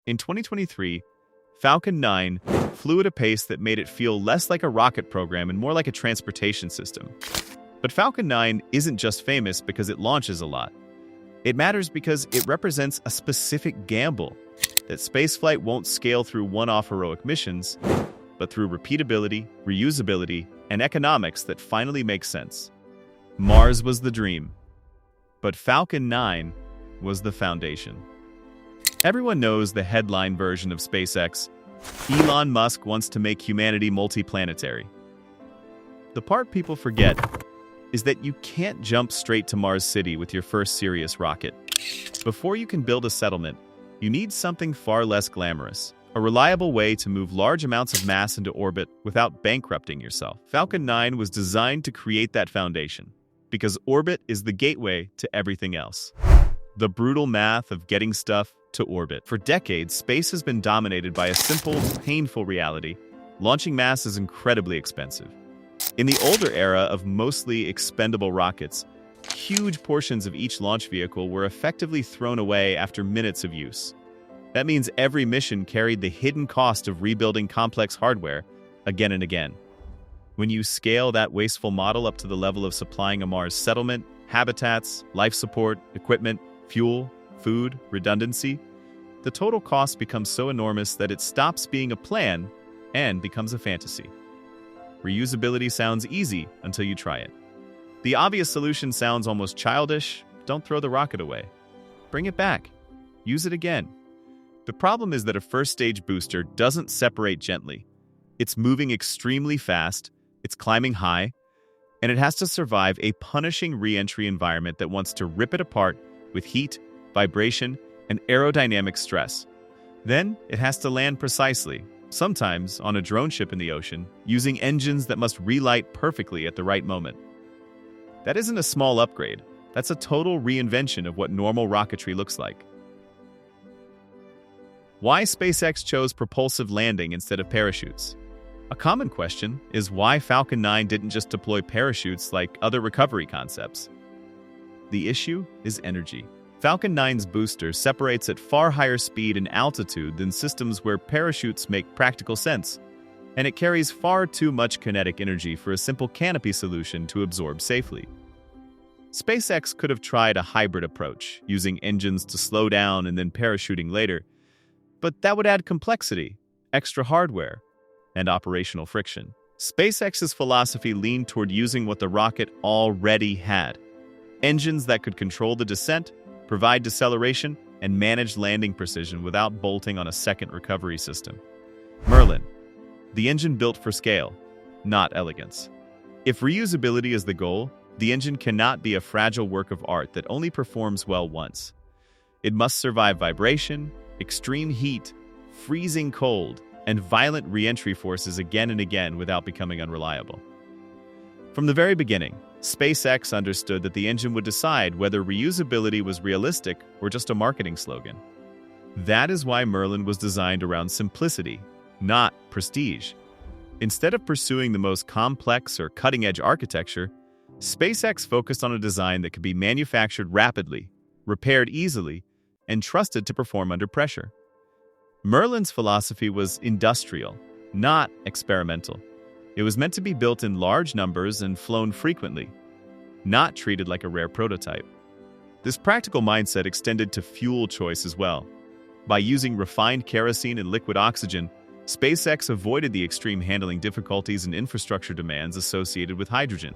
In 2023, Falcon 9 flew at a pace that made it feel less like a rocket program and more like a transportation system. But Falcon 9 isn't just famous because it launches a lot. It matters because it represents a specific gamble that spaceflight won't scale through one-off heroic missions, but through repeatability, reusability, and economics that finally make sense. Mars was the dream, but Falcon 9 was the foundation. Everyone knows the headline version of SpaceX. Elon Musk wants to make humanity multiplanetary. The part people forget is that you can't jump straight to Mars City with your first serious rocket. Before you can build a settlement, you need something far less glamorous, a reliable way to move large amounts of mass into orbit without bankrupting yourself. Falcon 9 was designed to create that foundation, because orbit is the gateway to everything else. The brutal math of getting stuff to orbit. For decades, space has been dominated by a simple, painful reality. Launching mass is incredibly expensive. In the older era of mostly expendable rockets, huge portions of each launch vehicle were effectively thrown away after minutes of use. That means every mission carried the hidden cost of rebuilding complex hardware again and again. When you scale that wasteful model up to the level of supplying a Mars settlement, habitats, life support, equipment, fuel, food, redundancy, the total cost becomes so enormous that it stops being a plan and becomes a fantasy. Reusability sounds easy until you try it. The obvious solution sounds almost childish. Don't throw the rocket away. Bring it back. Use it again. The problem is that a first-stage booster doesn't separate gently. It's moving extremely fast, it's climbing high, and it has to survive a punishing re-entry environment that wants to rip it apart with heat, vibration, and aerodynamic stress. Then it has to land precisely, sometimes on a drone ship in the ocean, using engines that must relight perfectly at the right moment. That isn't a small upgrade. That's a total reinvention of what normal rocketry looks like. Why SpaceX chose propulsive landing instead of parachutes? A common question is why Falcon 9 didn't just deploy parachutes like other recovery concepts. The issue is energy. Falcon 9's booster separates at far higher speed and altitude than systems where parachutes make practical sense, and it carries far too much kinetic energy for a simple canopy solution to absorb safely. SpaceX could have tried a hybrid approach, using engines to slow down and then parachuting later, but that would add complexity, extra hardware, and operational friction. SpaceX's philosophy leaned toward using what the rocket already had: engines that could control the descent, provide deceleration, and manage landing precision without bolting on a second recovery system. Merlin, the engine built for scale, not elegance. If reusability is the goal, the engine cannot be a fragile work of art that only performs well once. It must survive vibration, extreme heat, freezing cold, and violent re-entry forces again and again without becoming unreliable. From the very beginning, SpaceX understood that the engine would decide whether reusability was realistic or just a marketing slogan. That is why Merlin was designed around simplicity, not prestige. Instead of pursuing the most complex or cutting-edge architecture, SpaceX focused on a design that could be manufactured rapidly, repaired easily, and trusted to perform under pressure. Merlin's philosophy was industrial, not experimental. It was meant to be built in large numbers and flown frequently, not treated like a rare prototype. This practical mindset extended to fuel choice as well. By using refined kerosene and liquid oxygen, SpaceX avoided the extreme handling difficulties and infrastructure demands associated with hydrogen.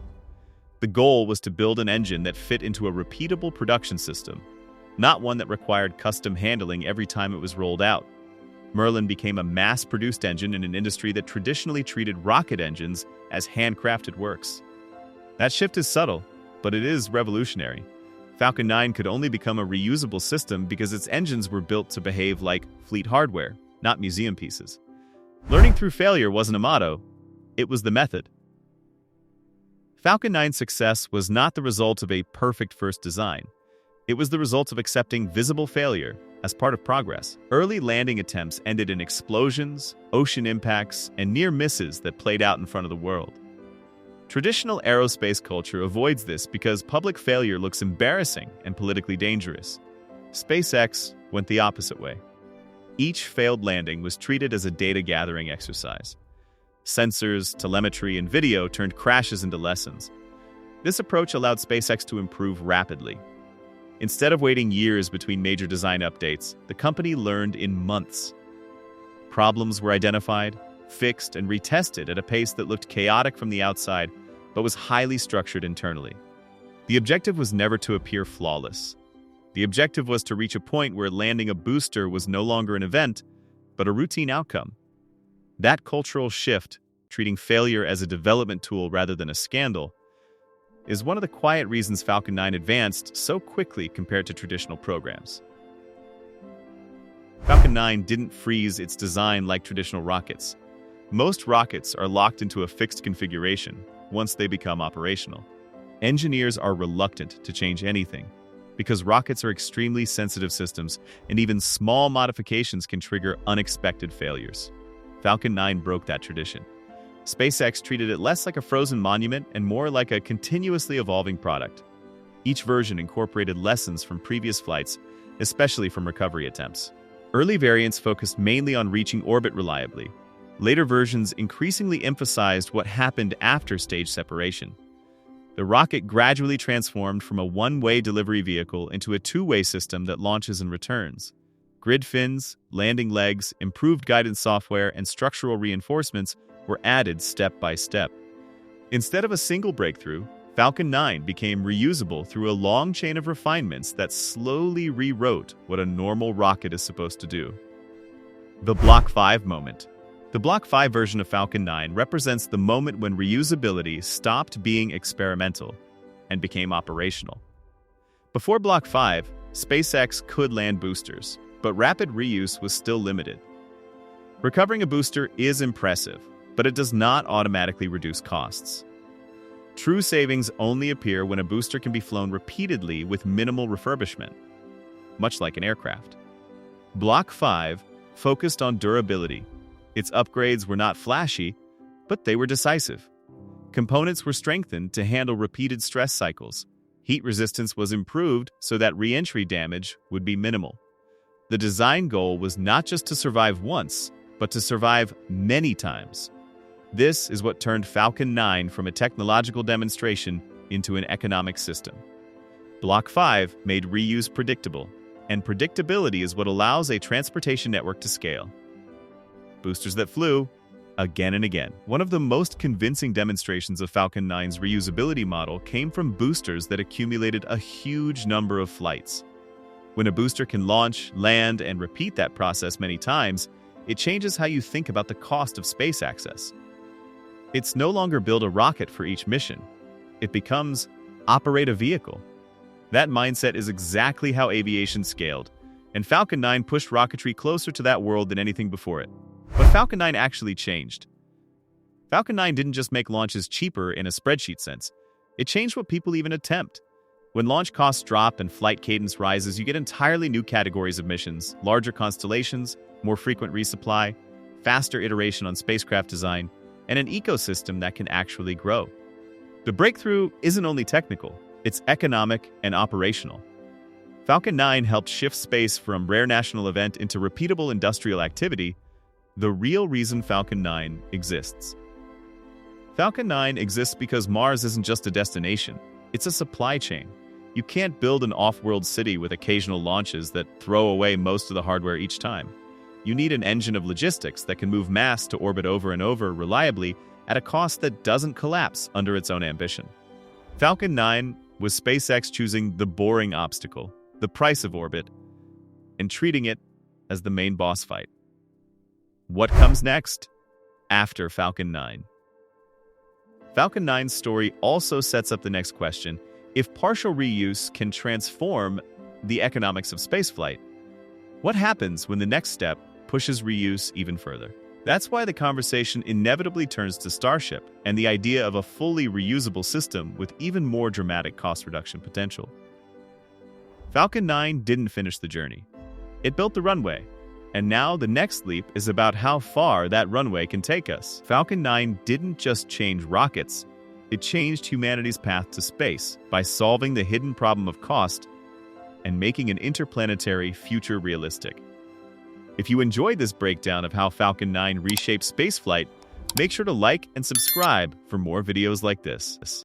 The goal was to build an engine that fit into a repeatable production system, not one that required custom handling every time it was rolled out. Merlin became a mass-produced engine in an industry that traditionally treated rocket engines as handcrafted works. That shift is subtle, but it is revolutionary. Falcon 9 could only become a reusable system because its engines were built to behave like fleet hardware, not museum pieces. Learning through failure wasn't a motto, it was the method. Falcon 9's success was not the result of a perfect first design. It was the result of accepting visible failure as part of progress. Early landing attempts ended in explosions, ocean impacts, and near misses that played out in front of the world. Traditional aerospace culture avoids this because public failure looks embarrassing and politically dangerous. SpaceX went the opposite way. Each failed landing was treated as a data-gathering exercise. Sensors, telemetry, and video turned crashes into lessons. This approach allowed SpaceX to improve rapidly. Instead of waiting years between major design updates, the company learned in months. Problems were identified, fixed, and retested at a pace that looked chaotic from the outside, but was highly structured internally. The objective was never to appear flawless. The objective was to reach a point where landing a booster was no longer an event, but a routine outcome. That cultural shift, treating failure as a development tool rather than a scandal, is one of the quiet reasons Falcon 9 advanced so quickly compared to traditional programs. Falcon 9 didn't freeze its design like traditional rockets. Most rockets are locked into a fixed configuration once they become operational. Engineers are reluctant to change anything because rockets are extremely sensitive systems, and even small modifications can trigger unexpected failures. Falcon 9 broke that tradition. SpaceX treated it less like a frozen monument and more like a continuously evolving product. Each version incorporated lessons from previous flights, especially from recovery attempts. Early variants focused mainly on reaching orbit reliably. Later versions increasingly emphasized what happened after stage separation. The rocket gradually transformed from a one-way delivery vehicle into a two-way system that launches and returns. Grid fins, landing legs, improved guidance software, and structural reinforcements were added step by step. Instead of a single breakthrough, Falcon 9 became reusable through a long chain of refinements that slowly rewrote what a normal rocket is supposed to do. The Block 5 moment. The Block 5 version of Falcon 9 represents the moment when reusability stopped being experimental and became operational. Before Block 5, SpaceX could land boosters, but rapid reuse was still limited. Recovering a booster is impressive, but it does not automatically reduce costs. True savings only appear when a booster can be flown repeatedly with minimal refurbishment, much like an aircraft. Block 5 focused on durability. Its upgrades were not flashy, but they were decisive. Components were strengthened to handle repeated stress cycles. Heat resistance was improved so that re-entry damage would be minimal. The design goal was not just to survive once, but to survive many times. This is what turned Falcon 9 from a technological demonstration into an economic system. Block 5 made reuse predictable, and predictability is what allows a transportation network to scale. Boosters that flew again and again. One of the most convincing demonstrations of Falcon 9's reusability model came from boosters that accumulated a huge number of flights. When a booster can launch, land, and repeat that process many times, it changes how you think about the cost of space access. It's no longer build a rocket for each mission. It becomes operate a vehicle. That mindset is exactly how aviation scaled, and Falcon 9 pushed rocketry closer to that world than anything before it. But Falcon 9 actually changed. Falcon 9 didn't just make launches cheaper in a spreadsheet sense. It changed what people even attempt. When launch costs drop and flight cadence rises, you get entirely new categories of missions, larger constellations, more frequent resupply, faster iteration on spacecraft design, and an ecosystem that can actually grow. The breakthrough isn't only technical, it's economic and operational. Falcon 9 helped shift space from rare national event into repeatable industrial activity, the real reason Falcon 9 exists. Falcon 9 exists because Mars isn't just a destination, it's a supply chain. You can't build an off-world city with occasional launches that throw away most of the hardware each time. You need an engine of logistics that can move mass to orbit over and over reliably at a cost that doesn't collapse under its own ambition. Falcon 9 was SpaceX choosing the boring obstacle, the price of orbit, and treating it as the main boss fight. What comes next after Falcon 9? Falcon 9's story also sets up the next question. If partial reuse can transform the economics of spaceflight, what happens when the next step pushes reuse even further? That's why the conversation inevitably turns to Starship and the idea of a fully reusable system with even more dramatic cost reduction potential. Falcon 9 didn't finish the journey. It built the runway, and now the next leap is about how far that runway can take us. Falcon 9 didn't just change rockets, it changed humanity's path to space by solving the hidden problem of cost and making an interplanetary future realistic. If you enjoyed this breakdown of how Falcon 9 reshaped spaceflight, make sure to like and subscribe for more videos like this.